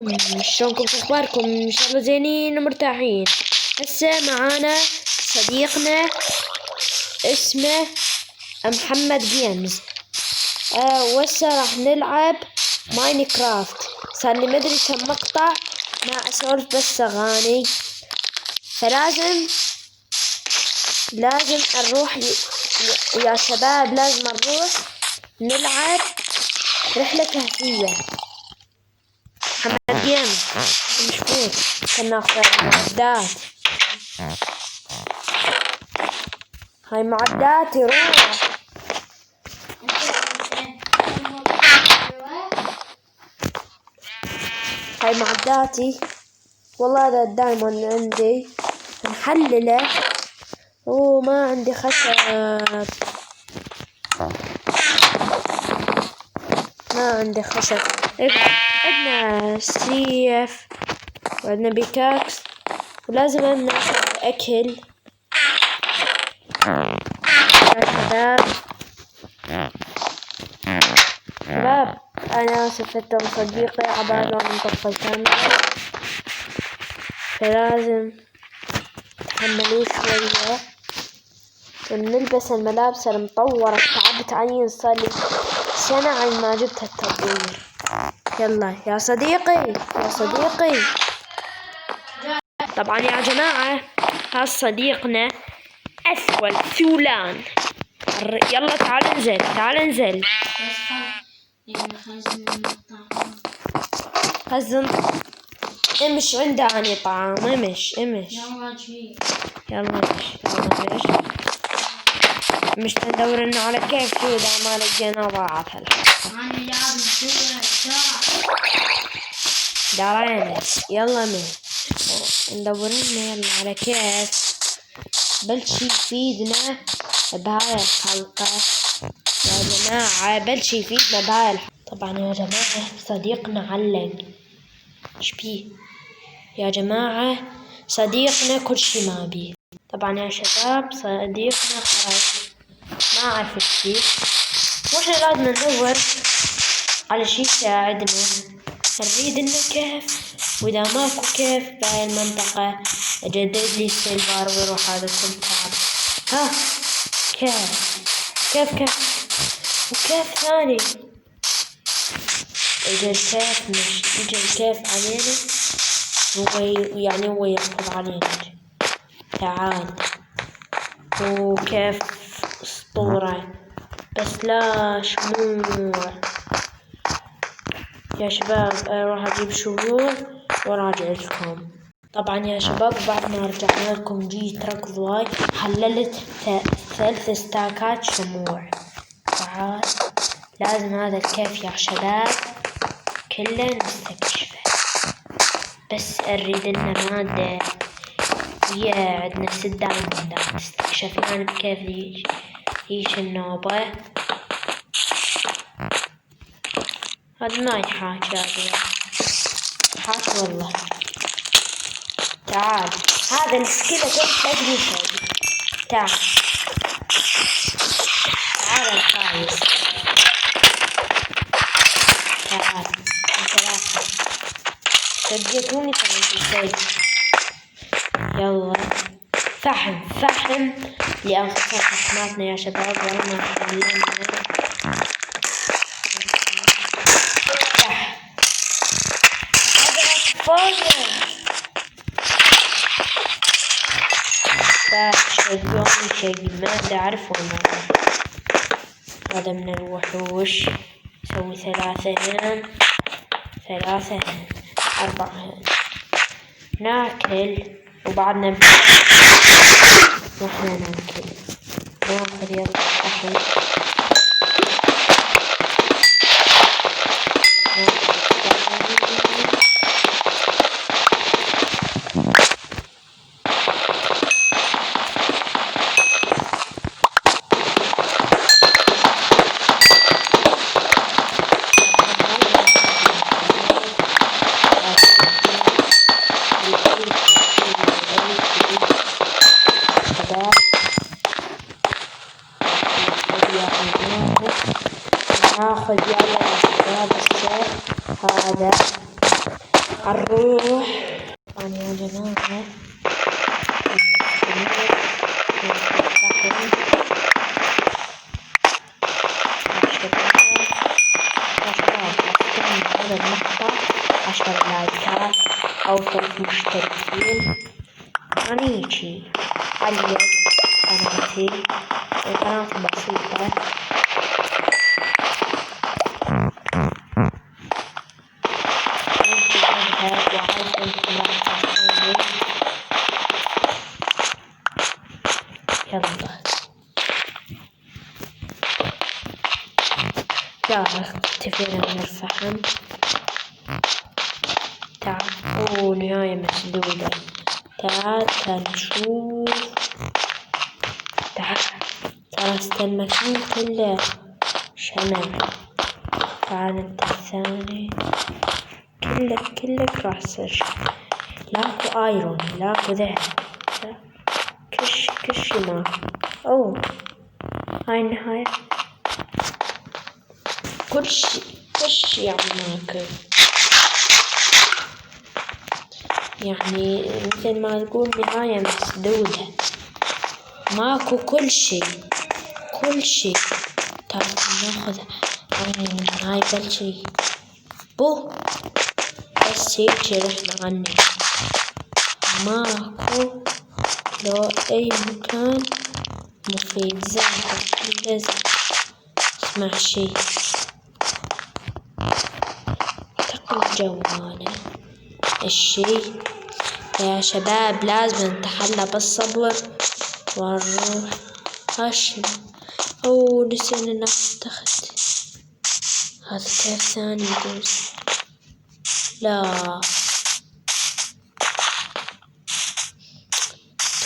شلونكم؟ شو اخباركم؟ ان شاء الله زينين ومرتاحين. هسه معانا صديقنا اسمه محمد جيمز. وهسه راح نلعب ماينكرافت. صار لي مدري كم مقطع ما اسولف بس اغاني، فلازم نروح يا شباب، لازم نروح نلعب رحلة كهفية. محمد جيمز مشهور، كنا ناخذ معدات. هاي معداتي، روح. هاي معداتي، والله هذا الدايموند عندي نحلله. ما عندي خشب، ما عندي خشب. عندنا سيف وعندنا بيكاكس، ولازم ناخذ أكل يا شباب. أنا آسف أنتم صديقي، عبالي ما نطفي الكاميرا، فلازم تحملوا شوية ونلبس الملابس المطورة. تعبت عين، صار لي سنة عين ما جبت التطوير. يلا يا صديقي، يا صديقي. طبعا يا جماعة، هذا صديقنا أسود ثولان. يلا تعال انزل، تعال انزل. خزن. امش عنده اني طعام. امش يلا مش تدور انه على كيف شو اذا ما لقينا ضاعت هالحين. دارينا. يلا ندور لنا يلا على كيف بلشي يفيدنا بهاي الحلقة يا جماعة. بلشي يفيدنا بهاي الحلقة. طبعا يا جماعة صديقنا علق. ايش بيه يا جماعة؟ صديقنا كل شي ما بيه. طبعا يا شباب صديقنا خرج، ما أعرف ايش بيه. مش لازم ندور على شي يساعدنا، نريد انه كيف، واذا ماكو كيف بهاي المنطقة اجدد لي سيلفر ويروح هذا كل تعب. ها كيف وكيف ثاني اجا الكيف، مش اجا الكيف علينا، هو يركض علينا. تعال. وكيف اسطورة، بس لا شموع يا شباب. راح اجيب شموع وراجع لكم. طبعا يا شباب بعد ما رجعنا لكم جيت ركض هاي حللت 3 ستاكات شموع. تعال، لازم هذا الكيف يا شباب كله نستكشفه، بس اريد لنا مادة. هي عندنا 6 دايموندات استكشفناها بكيف هيش النوبة. هذا ما يحاكي، حاكي والله. تعال، هذا السكيلتون تدري شيء. تعال الخايس. تعال ثلاثة. صدقوني ترى شيء. يلا فحم لأغسل فحماتنا يا شباب. ورنا حلينا شيء ما أعرف والله. هذا من الوحوش. نسوي 3 هنا 3 4 هنا. ناكل وبعدنا نحن ناكل. ناخذ يلا أحد. هنروح طبعا يا جماعة هذا المقطع 10 لايكات أو 3 مشتركين يعني هيجي علق قناتي. القناة بسيطة يلا اختفينا من الفحم. تعال نهاية مسدودة. تعال نشوف. تعال ترى المكان كله شمع. تعال انت الثاني كلك راح تصير شمع. لاكو ايرون لاكو ذهب كل شي ما. اوه هاي النهاية كل شي يعني ماكو. يعني مثل ما تقول نهاية مسدودة ماكو كل شي. تعال ناخذ هاي بلشي بو بس هيك رحنا عني. ماكو لو اي مكان مفيد زين اسمع شي تقل جواله الشي. يا شباب لازم نتحلى بالصبر ونروح. هاشنا نسينا ناخد هذا كيف ثاني يجوز. لا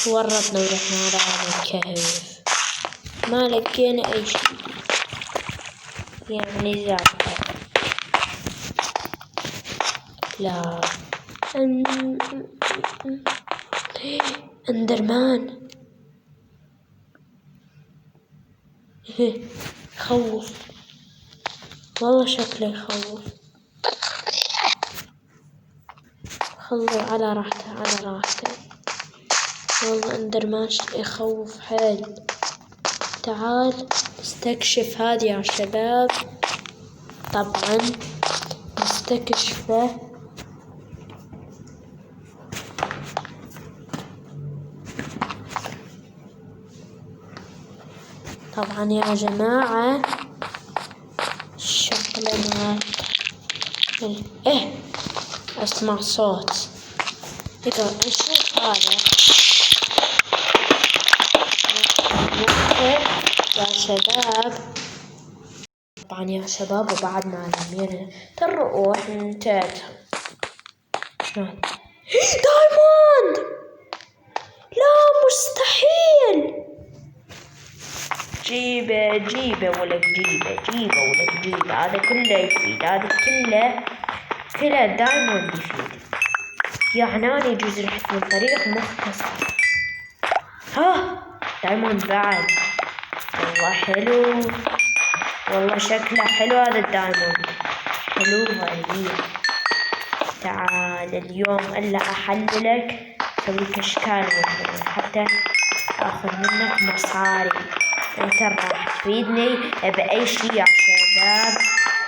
تورطنا ورحنا على هذا الكهف ما لقينا اي شيء يعني زعل. لا اندرمان خوف والله شكله يخوف. خلوا على راحته والله اندرمان يخوف حيل. تعال نستكشف هذه يا شباب. طبعا نستكشفه طبعا يا جماعة. شكلنا اسمع صوت نشوف هذا يا شباب. طبعا يا شباب وبعدنا على يمين تروح ننتهي. شلون دايموند؟ لا مستحيل. جيبه ولك جيبه هذا كله يفيد. هذا كله دايموند يفيد. يعني أنا يجوز رحت من طريق مختصر. دايموند بعد والله حلو. والله شكله حلو هذا الدايموند حلو غريب. تعال اليوم إلا أحللك أسويك أشكال حتى أخذ منك مصاري. انت راح تفيدني بأي شيء يا شباب.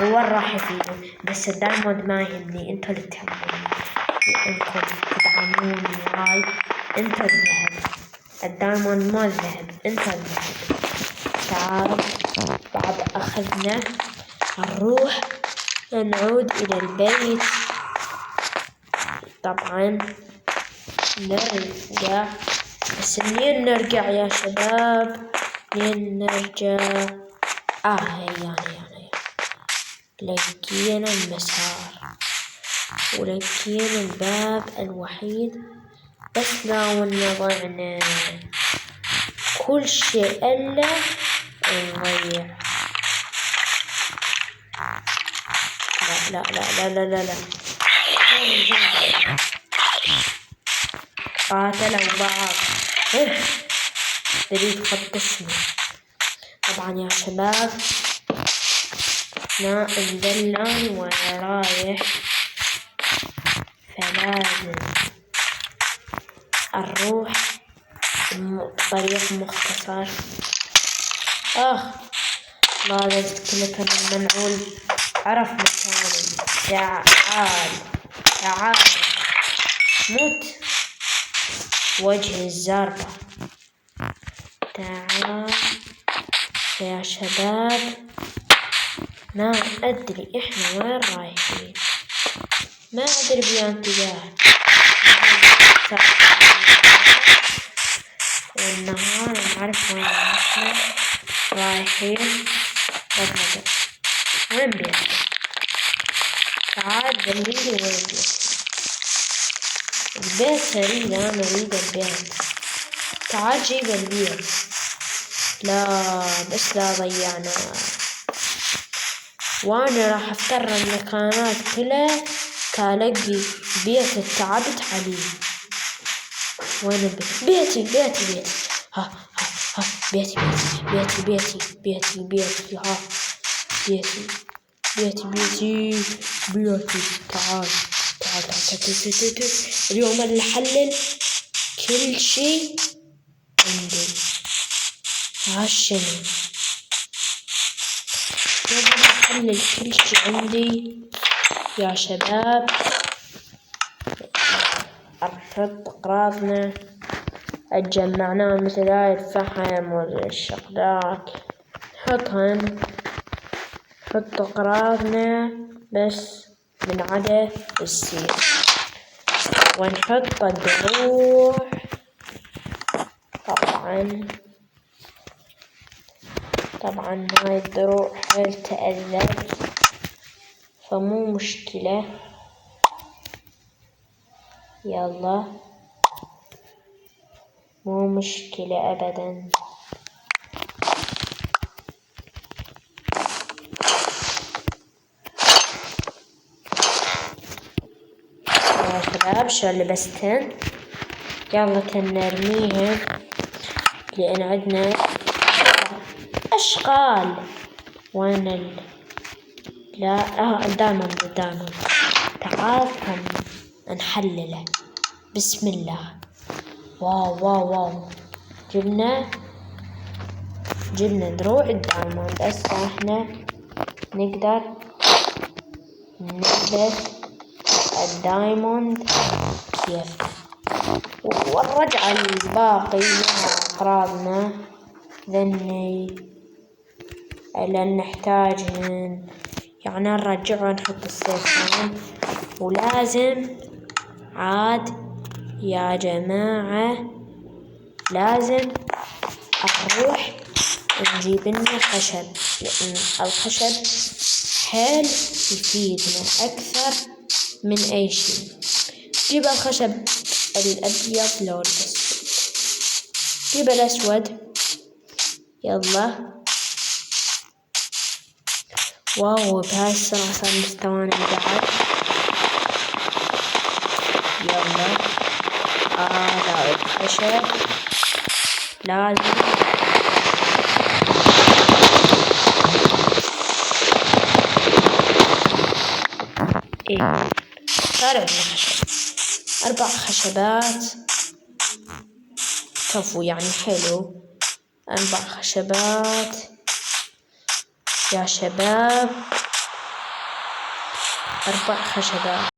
هو راح يفيدني بس الدايموند ما يهمني. انتوا اللي تهموني انكم تدعموني. هاي انت الذهب. الدايموند ما الذهب انت الذهب. تعال بعد اخذنا نروح نعود الى البيت. طبعا نرجع بس منين نرجع يا شباب؟ منين نرجع؟ يعني لقينا المسار ولقينا الباب الوحيد. بس ناولنا ضعنا كل شيء إلا نضيع. لا قاتلوا بعض. تريد تخطشني. طبعا يا شباب أنا مدلعني وأنا رايح فلازم نروح بطريق مختصر. لا يتكلك المنعول عرف مكاني. تعال موت وجه الزربة. تعال يا شباب، ما أدري إحنا وين رايحين، ما أدري بأي اتجاه. والنهار نعرف وين احنا رايحين. وين بيتي؟ تعال دليلي وين بيتي. البيت أريد، أنا أريد البيت. تعال جيب البيت. لا بس لا ضيعنا. وأنا راح أفتر المكانات كلها كالقي بيت تعبت عليه. وين البيت؟ بيتي ها بيتي ها بيتي. تعال. اليوم اللي حلل كل شي عندي. هالشنو اليوم اللي حلل كل شي عندي يا شباب. نحط أغراضنا اتجمعناه مثل هاي الفحم والشغلات، نحطهن. نحط أغراضنا بس من عدا السيف، ونحط الدروع. طبعا هاي الدروع حيل تأذت، فمو مشكلة. يلا مو مشكلة أبدا. يا شباب شو لبستن؟ يلا تنرميهن لأن عندنا أشغال. وين لا الدايموند. تعال نحلله. بسم الله. واو جبنا دروع الدايموند. هسه احنا نقدر نلبس الدايموند كيف، ونرجع الباقي مع أغراضنا ذني اللي نحتاجهن. يعني نرجعه نحط السيف هون. ولازم عاد يا جماعة لازم أروح نجيب لنا خشب، لأن الخشب حيل يفيدنا أكثر من أي شيء. جيب الخشب الأبيض لو الأسود. جيب الأسود. يلا. واو بهاي السرعة صار مستوانا بعد. يلا لا الخشب لازم صار عندنا خشب 4 خشبات. كفو يعني حلو. 4 خشبات يا شباب. 4 خشبات.